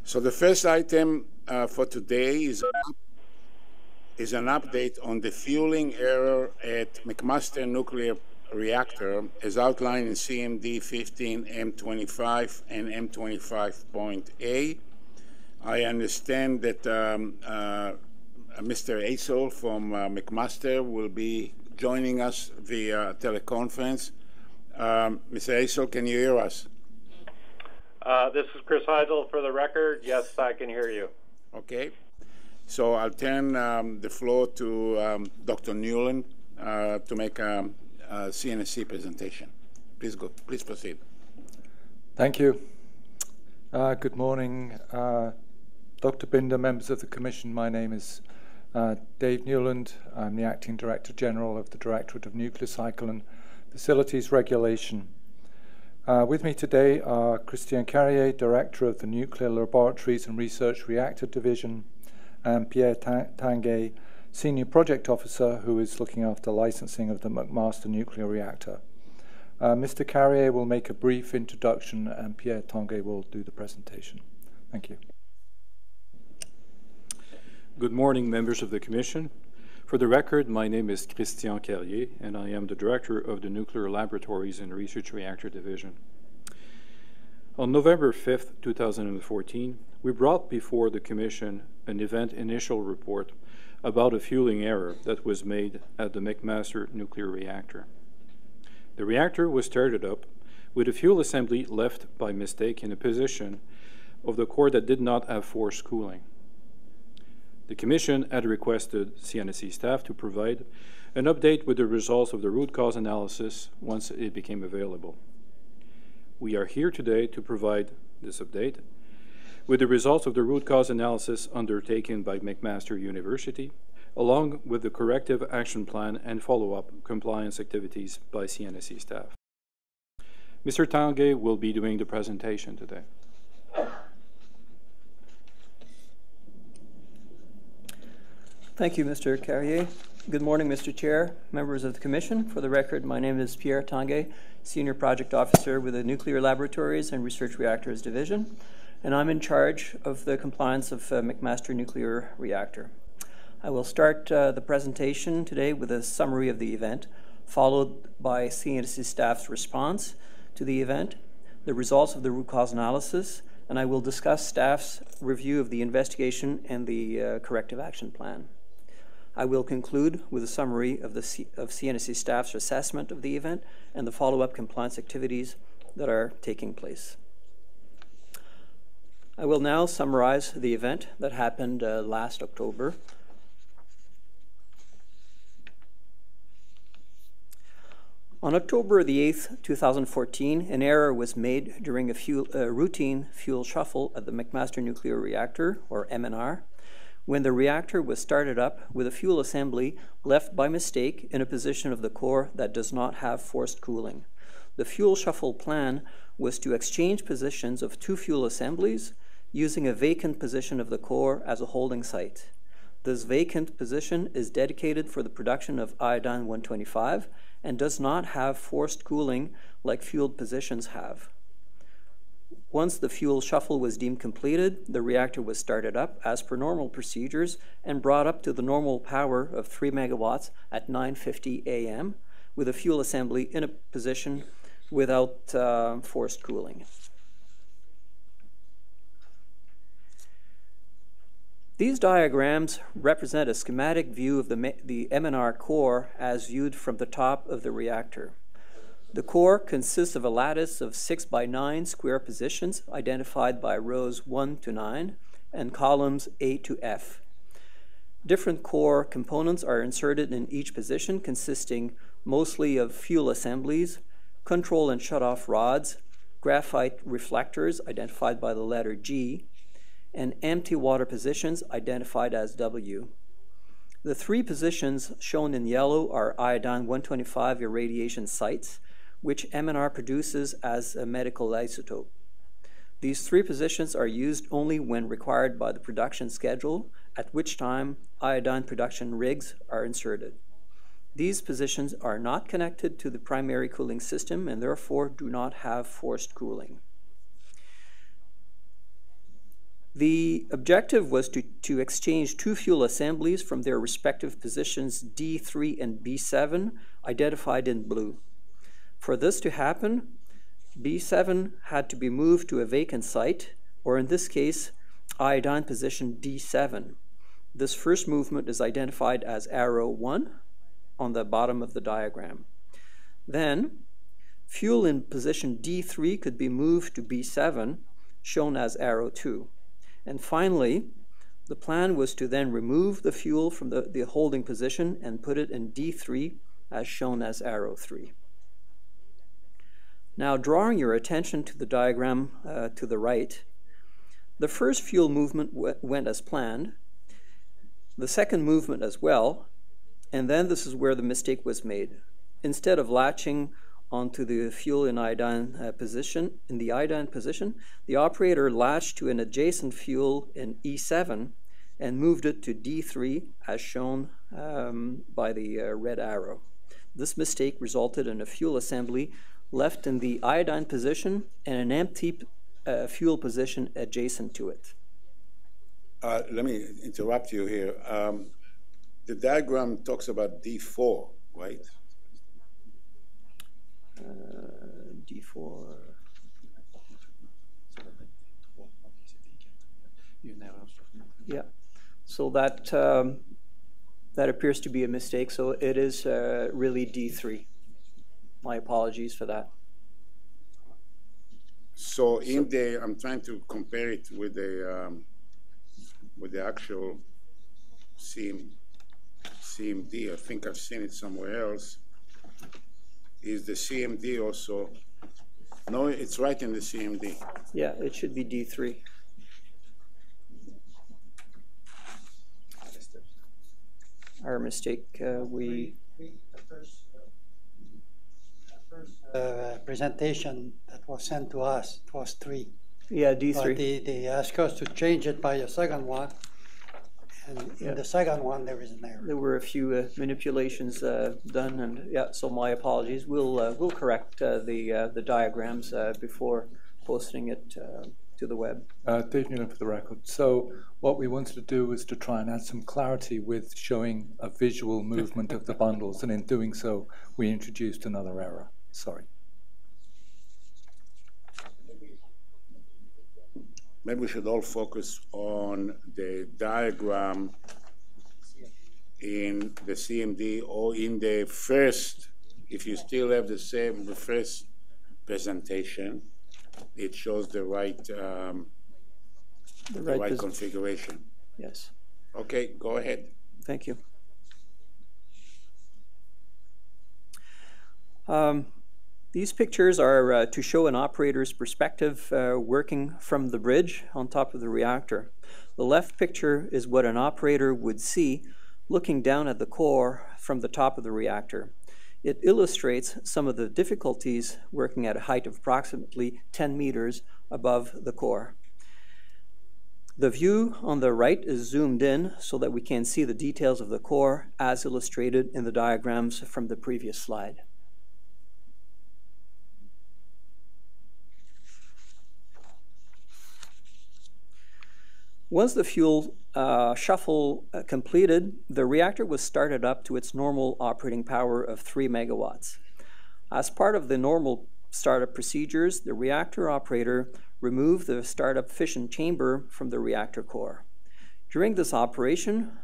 So the first item for today is an update on the fueling error at McMaster nuclear reactor as outlined in CMD 15 M25 and M25.A. I understand that Mr. Asol from McMaster will be joining us via teleconference. Mr. Asol, can you hear us? This is Chris Heisel for the record. Yes, I can hear you. Okay. So I'll turn the floor to Dr. Newland to make a CNSC presentation. Please go. Please proceed. Thank you. Good morning, Dr. Binder, members of the Commission. My name is Dave Newland. I'm the Acting Director General of the Directorate of Nuclear Cycle and Facilities Regulation. With me today are Christian Carrier, Director of the Nuclear Laboratories and Research Reactor Division, and Pierre Tanguay, Senior Project Officer, who is looking after licensing of the McMaster nuclear reactor. Mr. Carrier will make a brief introduction, and Pierre Tanguay will do the presentation. Thank you. Good morning, members of the Commission. For the record, my name is Christian Carrier, and I am the Director of the Nuclear Laboratories and Research Reactor Division. On November 5th, 2014, we brought before the Commission an event initial report about a fueling error that was made at the McMaster nuclear reactor. The reactor was started up with a fuel assembly left by mistake in a position of the core that did not have forced cooling. The Commission had requested CNSC staff to provide an update with the results of the root cause analysis once it became available. We are here today to provide this update with the results of the root cause analysis undertaken by McMaster University, along with the corrective action plan and follow-up compliance activities by CNSC staff. Mr. Tanguay will be doing the presentation today. Thank you, Mr. Carrier. Good morning, Mr. Chair, members of the Commission. For the record, my name is Pierre Tanguay, Senior Project Officer with the Nuclear Laboratories and Research Reactors Division, and I'm in charge of the compliance of McMaster nuclear reactor. I will start the presentation today with a summary of the event, followed by CNSC staff's response to the event, the results of the root cause analysis, and I will discuss staff's review of the investigation and the corrective action plan. I will conclude with a summary of CNSC staff's assessment of the event and the follow-up compliance activities that are taking place. I will now summarize the event that happened last October. On October the 8th, 2014, an error was made during a routine fuel shuffle at the McMaster nuclear reactor, or MNR, when the reactor was started up with a fuel assembly left by mistake in a position of the core that does not have forced cooling. The fuel shuffle plan was to exchange positions of two fuel assemblies using a vacant position of the core as a holding site. This vacant position is dedicated for the production of iodine-125 and does not have forced cooling like fueled positions have. Once the fuel shuffle was deemed completed, the reactor was started up as per normal procedures and brought up to the normal power of 3 megawatts at 9:50 a.m. with a fuel assembly in a position without forced cooling. These diagrams represent a schematic view of the MNR core as viewed from the top of the reactor. The core consists of a lattice of 6 by 9 square positions identified by rows 1 to 9 and columns A to F. Different core components are inserted in each position, consisting mostly of fuel assemblies, control and shut-off rods, graphite reflectors identified by the letter G, and empty water positions identified as W. The three positions shown in yellow are iodine-125 irradiation sites, which MNR produces as a medical isotope. These three positions are used only when required by the production schedule, at which time iodine production rigs are inserted. These positions are not connected to the primary cooling system and therefore do not have forced cooling. The objective was to exchange two fuel assemblies from their respective positions D3 and B7, identified in blue. For this to happen, B7 had to be moved to a vacant site, or in this case, iodine position D7. This first movement is identified as arrow 1 on the bottom of the diagram. Then, fuel in position D3 could be moved to B7, shown as arrow 2. And finally, the plan was to then remove the fuel from the holding position and put it in D3, as shown as arrow 3. Now, drawing your attention to the diagram to the right, the first fuel movement went as planned, the second movement as well, and then this is where the mistake was made. Instead of latching onto the fuel in iodine position, the operator latched to an adjacent fuel in E7 and moved it to D3, as shown by the red arrow. This mistake resulted in a fuel assembly left in the iodine position and an empty fuel position adjacent to it. Let me interrupt you here. The diagram talks about D4, right? D4. Yeah, so that appears to be a mistake. So it is really D3. My apologies for that. So I'm trying to compare it with the actual CMD. I think I've seen it somewhere else. Is the CMD also? No, it's right in the CMD. Yeah, it should be D3. Our mistake, The first presentation that was sent to us, it was 3. Yeah, D3. But they asked us to change it by a second one. And in the second one, there is an error. There were a few manipulations done, and yeah, so my apologies. We'll correct the diagrams before posting it to the web. Dave Newland for the record. So what we wanted to do was to try and add some clarity with showing a visual movement of the bundles, and in doing so, we introduced another error. Sorry. Maybe we should all focus on the diagram in the CMD or in the first, if you still have the first presentation, it shows the right configuration. Yes. Okay, go ahead. Thank you. These pictures are to show an operator's perspective working from the bridge on top of the reactor. The left picture is what an operator would see looking down at the core from the top of the reactor. It illustrates some of the difficulties working at a height of approximately 10 meters above the core. The view on the right is zoomed in so that we can see the details of the core as illustrated in the diagrams from the previous slide. Once the fuel shuffle completed, the reactor was started up to its normal operating power of 3 megawatts. As part of the normal startup procedures, the reactor operator removed the startup fission chamber from the reactor core. During this operation,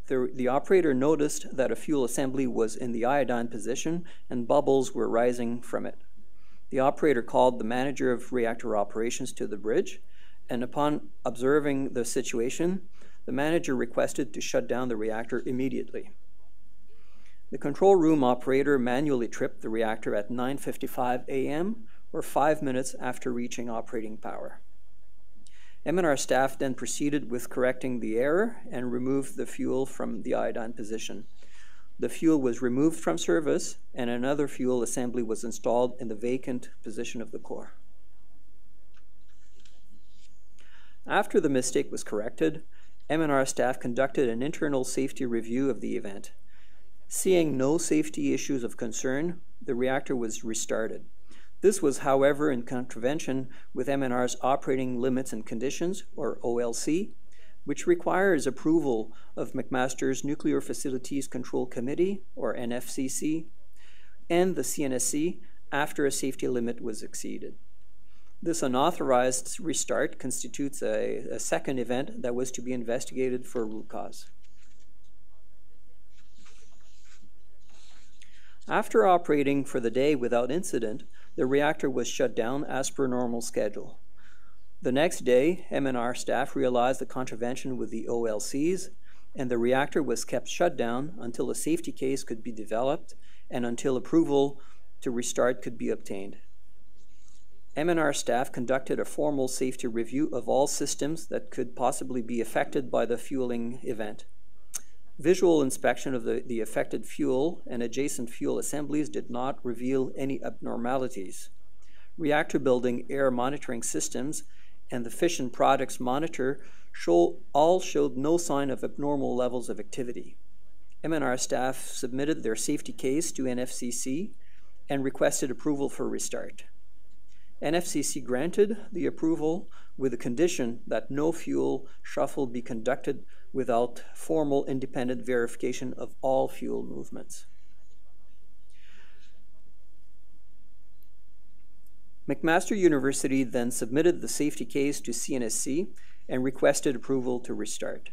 the operator noticed that a fuel assembly was in the iodine position and bubbles were rising from it. The operator called the manager of reactor operations to the bridge, and upon observing the situation, the manager requested to shut down the reactor immediately. The control room operator manually tripped the reactor at 9:55 a.m., or 5 minutes after reaching operating power. M&R staff then proceeded with correcting the error and removed the fuel from the iodine position. The fuel was removed from service, and another fuel assembly was installed in the vacant position of the core. After the mistake was corrected, M&R staff conducted an internal safety review of the event. Seeing no safety issues of concern, the reactor was restarted. This was, however, in contravention with MNR's Operating Limits and Conditions, or OLC, which requires approval of McMaster's Nuclear Facilities Control Committee, or NFCC, and the CNSC after a safety limit was exceeded. This unauthorized restart constitutes a second event that was to be investigated for root cause. After operating for the day without incident, the reactor was shut down as per normal schedule. The next day, MNR staff realized the contravention with the OLCs, and the reactor was kept shut down until a safety case could be developed and until approval to restart could be obtained. MNR staff conducted a formal safety review of all systems that could possibly be affected by the fueling event. Visual inspection of the affected fuel and adjacent fuel assemblies did not reveal any abnormalities. Reactor building air monitoring systems and the fission products monitor all showed no sign of abnormal levels of activity. MNR staff submitted their safety case to NFCC and requested approval for restart. NFCC granted the approval with the condition that no fuel shuffle be conducted without formal independent verification of all fuel movements. McMaster University then submitted the safety case to CNSC and requested approval to restart.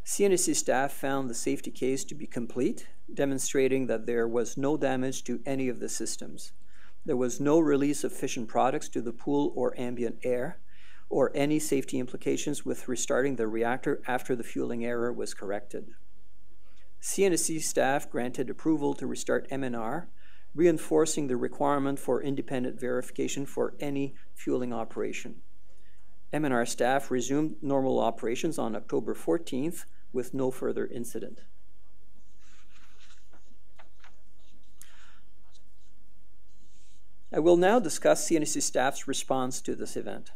CNSC staff found the safety case to be complete, demonstrating that there was no damage to any of the systems. There was no release of fission products to the pool or ambient air, or any safety implications with restarting the reactor after the fueling error was corrected. CNSC staff granted approval to restart MNR, reinforcing the requirement for independent verification for any fueling operation. MNR staff resumed normal operations on October 14th with no further incident. I will now discuss CNSC staff's response to this event.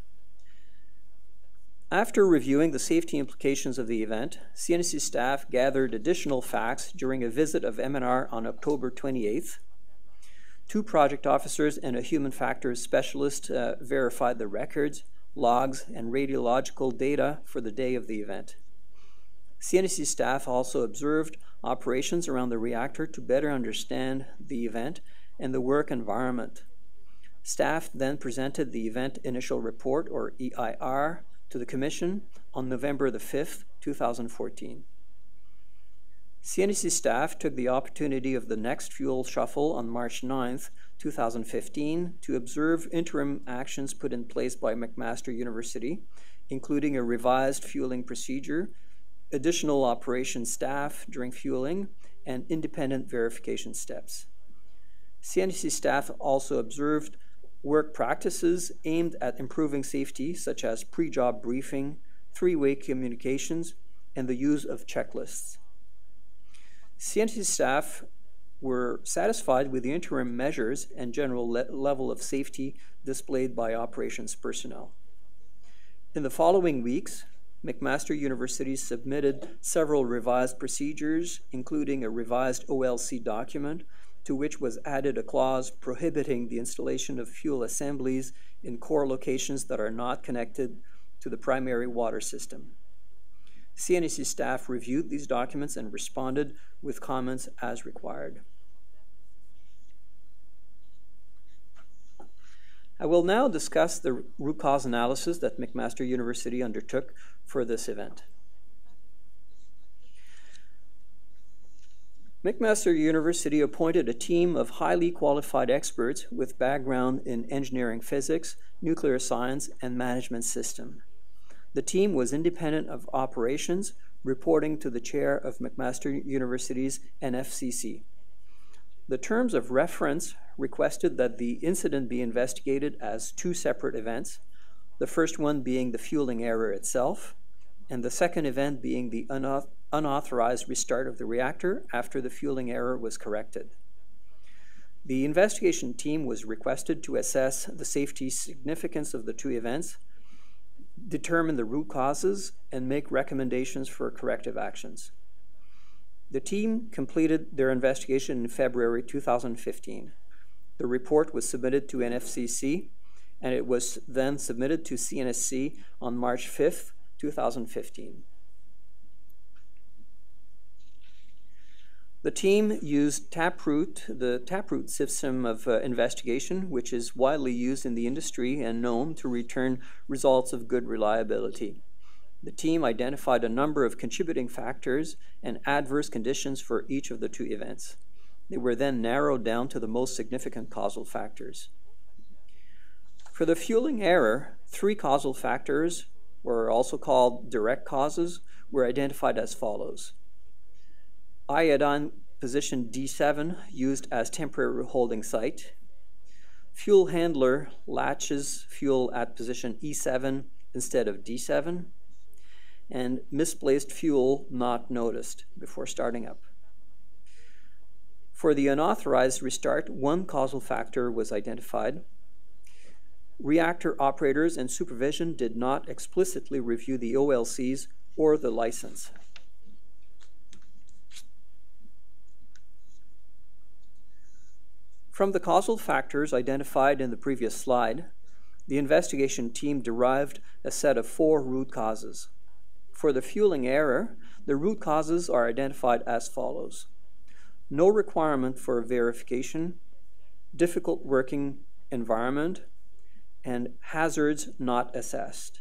After reviewing the safety implications of the event, CNSC staff gathered additional facts during a visit of MNR on October 28th. 2 project officers and a human factors specialist verified the records, logs, and radiological data for the day of the event. CNSC staff also observed operations around the reactor to better understand the event and the work environment. Staff then presented the Event Initial Report, or EIR, to the Commission on November the 5th, 2014. CNSC staff took the opportunity of the next fuel shuffle on March 9th, 2015 to observe interim actions put in place by McMaster University, including a revised fueling procedure, additional operations staff during fueling, and independent verification steps. CNSC staff also observed work practices aimed at improving safety, such as pre-job briefing, 3-way communications, and the use of checklists. CNSC staff were satisfied with the interim measures and general level of safety displayed by operations personnel. In the following weeks, McMaster University submitted several revised procedures, including a revised OLC document, to which was added a clause prohibiting the installation of fuel assemblies in core locations that are not connected to the primary water system. CNSC staff reviewed these documents and responded with comments as required. I will now discuss the root cause analysis that McMaster University undertook for this event. McMaster University appointed a team of highly qualified experts with background in engineering physics, nuclear science, and management system. The team was independent of operations, reporting to the chair of McMaster University's NFCC. The terms of reference requested that the incident be investigated as 2 separate events, the first one being the fueling error itself, and the second event being the unauthorized restart of the reactor after the fueling error was corrected. The investigation team was requested to assess the safety significance of the 2 events, determine the root causes, and make recommendations for corrective actions. The team completed their investigation in February 2015. The report was submitted to NFCC, and it was then submitted to CNSC on March 5th, 2015. The team used the Taproot system of investigation, which is widely used in the industry and known to return results of good reliability. The team identified a number of contributing factors and adverse conditions for each of the two events. They were then narrowed down to the most significant causal factors. For the fueling error, 3 causal factors, or also called direct causes, were identified as follows. Iodine position D7 used as temporary holding site. Fuel handler latches fuel at position E7 instead of D7. And misplaced fuel not noticed before starting up. For the unauthorized restart, 1 causal factor was identified. Reactor operators and supervision did not explicitly review the OLCs or the license. From the causal factors identified in the previous slide, the investigation team derived a set of 4 root causes. For the fueling error, the root causes are identified as follows. No requirement for verification, difficult working environment, and hazards not assessed.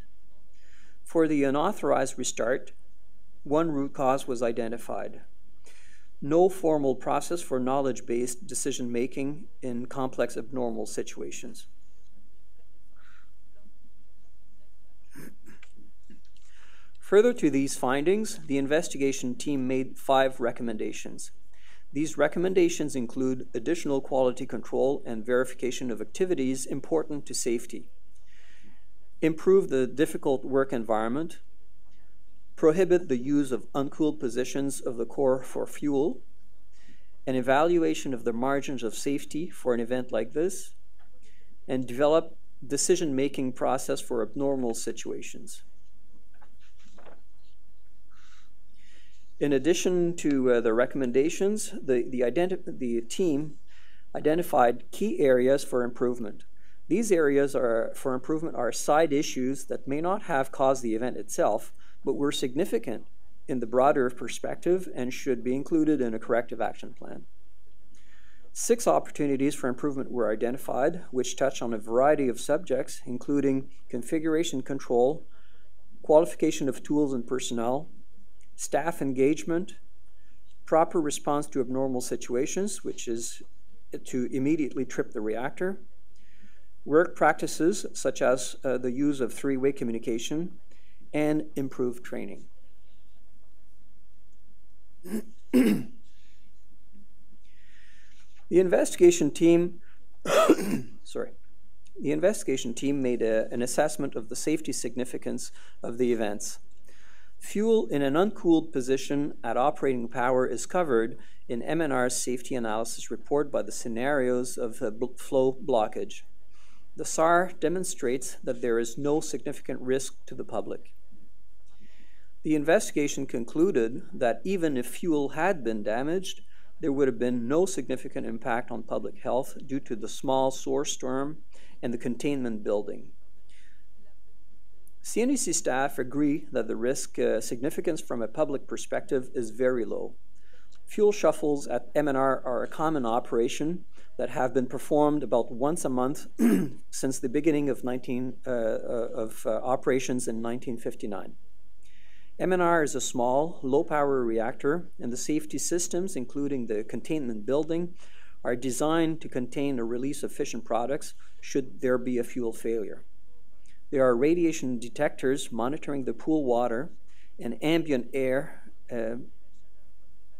For the unauthorized restart, 1 root cause was identified. No formal process for knowledge-based decision-making in complex abnormal situations. Further to these findings, the investigation team made 5 recommendations. These recommendations include additional quality control and verification of activities important to safety, improve the difficult work environment, prohibit the use of uncooled positions of the core for fuel, an evaluation of the margins of safety for an event like this, and develop decision-making process for abnormal situations. In addition to the recommendations, the team identified key areas for improvement. These areas for improvement are side issues that may not have caused the event itself, but were significant in the broader perspective and should be included in a corrective action plan. 6 opportunities for improvement were identified, which touch on a variety of subjects, including configuration control, qualification of tools and personnel, staff engagement, proper response to abnormal situations, which is to immediately trip the reactor, work practices such as the use of 3-way communication, and improved training. The investigation team made an assessment of the safety significance of the events. Fuel in an uncooled position at operating power is covered in MNR's safety analysis report by the scenarios of flow blockage. The SAR demonstrates that there is no significant risk to the public. The investigation concluded that even if fuel had been damaged, there would have been no significant impact on public health due to the small source storm and the containment building. CNEC staff agree that the risk significance from a public perspective is very low. Fuel shuffles at MNR are a common operation that have been performed about once a month since the beginning of operations in 1959. MNR is a small, low-power reactor, and the safety systems, including the containment building, are designed to contain a release of fission products should there be a fuel failure. There are radiation detectors monitoring the pool water and ambient air.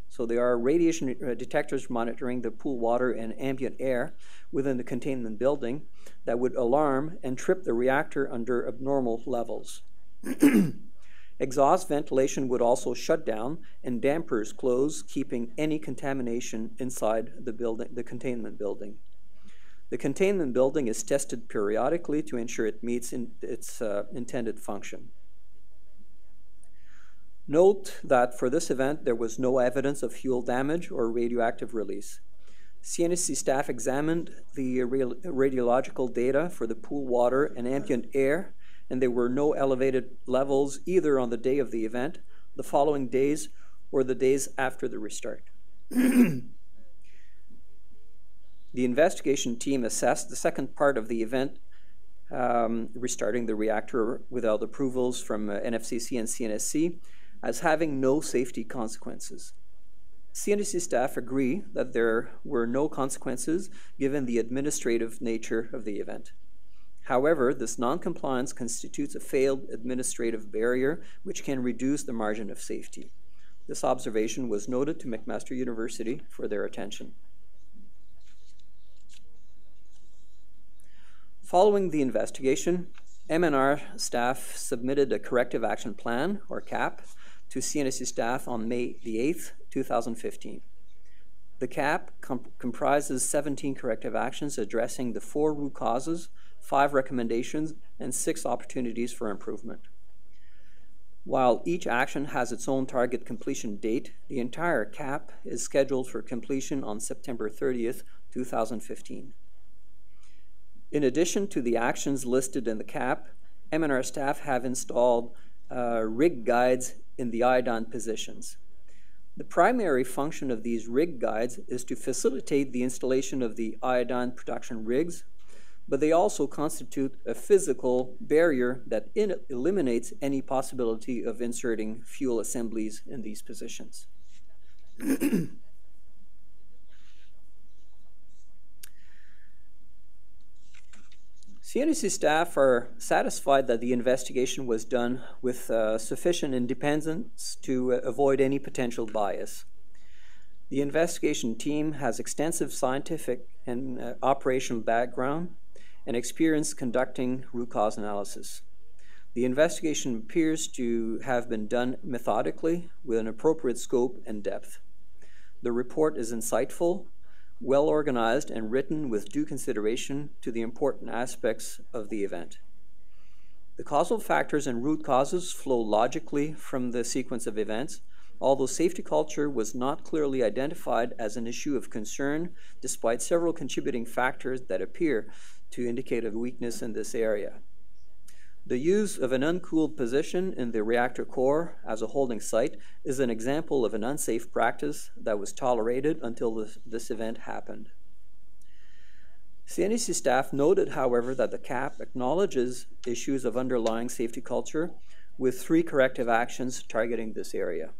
So there are radiation detectors monitoring the pool water and ambient air within the containment building that would alarm and trip the reactor under abnormal levels. Exhaust ventilation would also shut down and dampers close, keeping any contamination inside the containment building. The containment building is tested periodically to ensure it meets its intended function. Note that for this event, there was no evidence of fuel damage or radioactive release. CNSC staff examined the radiological data for the pool water and ambient air, and there were no elevated levels either on the day of the event, the following days, or the days after the restart. The investigation team assessed the second part of the event, restarting the reactor without approvals from NFCC and CNSC, as having no safety consequences. CNSC staff agree that there were no consequences given the administrative nature of the event. However, this non-compliance constitutes a failed administrative barrier which can reduce the margin of safety. This observation was noted to McMaster University for their attention. Following the investigation, MNR staff submitted a corrective action plan, or CAP, to CNSC staff on May the 8th, 2015. The CAP comprises 17 corrective actions addressing the 4 root causes, 5 recommendations, and 6 opportunities for improvement. While each action has its own target completion date, the entire CAP is scheduled for completion on September 30th, 2015. In addition to the actions listed in the CAP, MNR staff have installed rig guides in the iodine positions. The primary function of these rig guides is to facilitate the installation of the iodine production rigs, but they also constitute a physical barrier that eliminates any possibility of inserting fuel assemblies in these positions. CNSC staff are satisfied that the investigation was done with sufficient independence to avoid any potential bias. The investigation team has extensive scientific and operational background and experience conducting root cause analysis. The investigation appears to have been done methodically with an appropriate scope and depth. The report is insightful, well organized, and written with due consideration to the important aspects of the event. The causal factors and root causes flow logically from the sequence of events, although safety culture was not clearly identified as an issue of concern, despite several contributing factors that appear to indicate a weakness in this area. The use of an uncooled position in the reactor core as a holding site is an example of an unsafe practice that was tolerated until this event happened. CNSC staff noted, however, that the CAP acknowledges issues of underlying safety culture with 3 corrective actions targeting this area.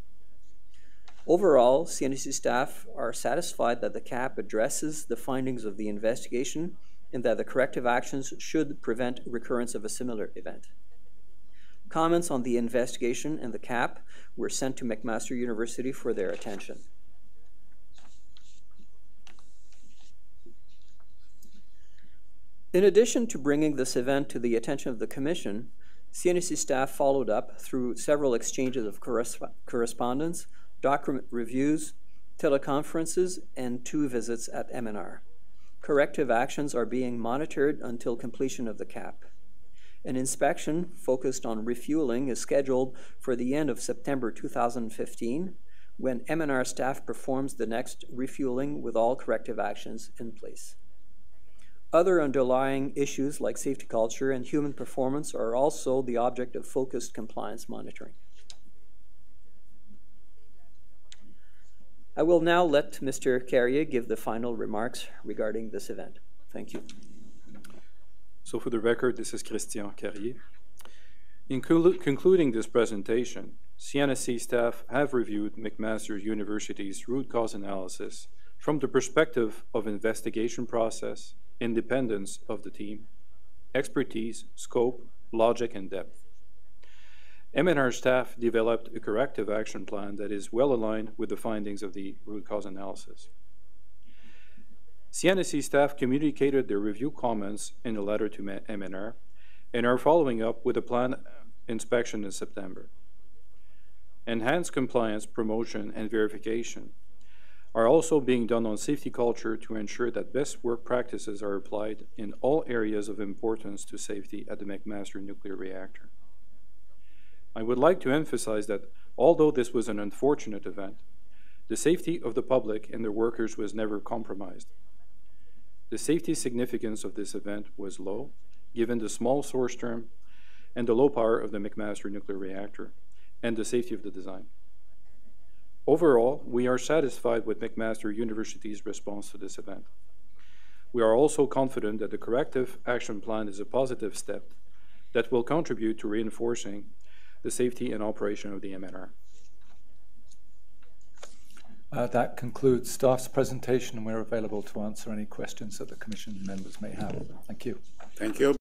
Overall, CNSC staff are satisfied that the CAP addresses the findings of the investigation and that the corrective actions should prevent recurrence of a similar event. Comments on the investigation and the CAP were sent to McMaster University for their attention. In addition to bringing this event to the attention of the Commission, CNSC staff followed up through several exchanges of correspondence, document reviews, teleconferences, and 2 visits at MNR. Corrective actions are being monitored until completion of the CAP. An inspection focused on refueling is scheduled for the end of September 2015, when MNR staff performs the next refueling with all corrective actions in place. Other underlying issues like safety culture and human performance are also the object of focused compliance monitoring. I will now let Mr. Carrier give the final remarks regarding this event. Thank you. So for the record, this is Christian Carrier. In concluding this presentation, CNSC staff have reviewed McMaster University's root cause analysis from the perspective of investigation process, independence of the team, expertise, scope, logic, and depth. MNR staff developed a corrective action plan that is well aligned with the findings of the root cause analysis. CNSC staff communicated their review comments in a letter to MNR and are following up with a planned inspection in September. Enhanced compliance, promotion, and verification are also being done on safety culture to ensure that best work practices are applied in all areas of importance to safety at the McMaster nuclear reactor. I would like to emphasize that although this was an unfortunate event, The safety of the public and their workers was never compromised. The safety significance of this event was low, given the small source term and the low power of the McMaster nuclear reactor, and the safety of the design. Overall, we are satisfied with McMaster University's response to this event. We are also confident that the corrective action plan is a positive step that will contribute to reinforcing the safety and operation of the MNR. That concludes staff's presentation, and we're available to answer any questions that the Commission members may have. Thank you. Thank you.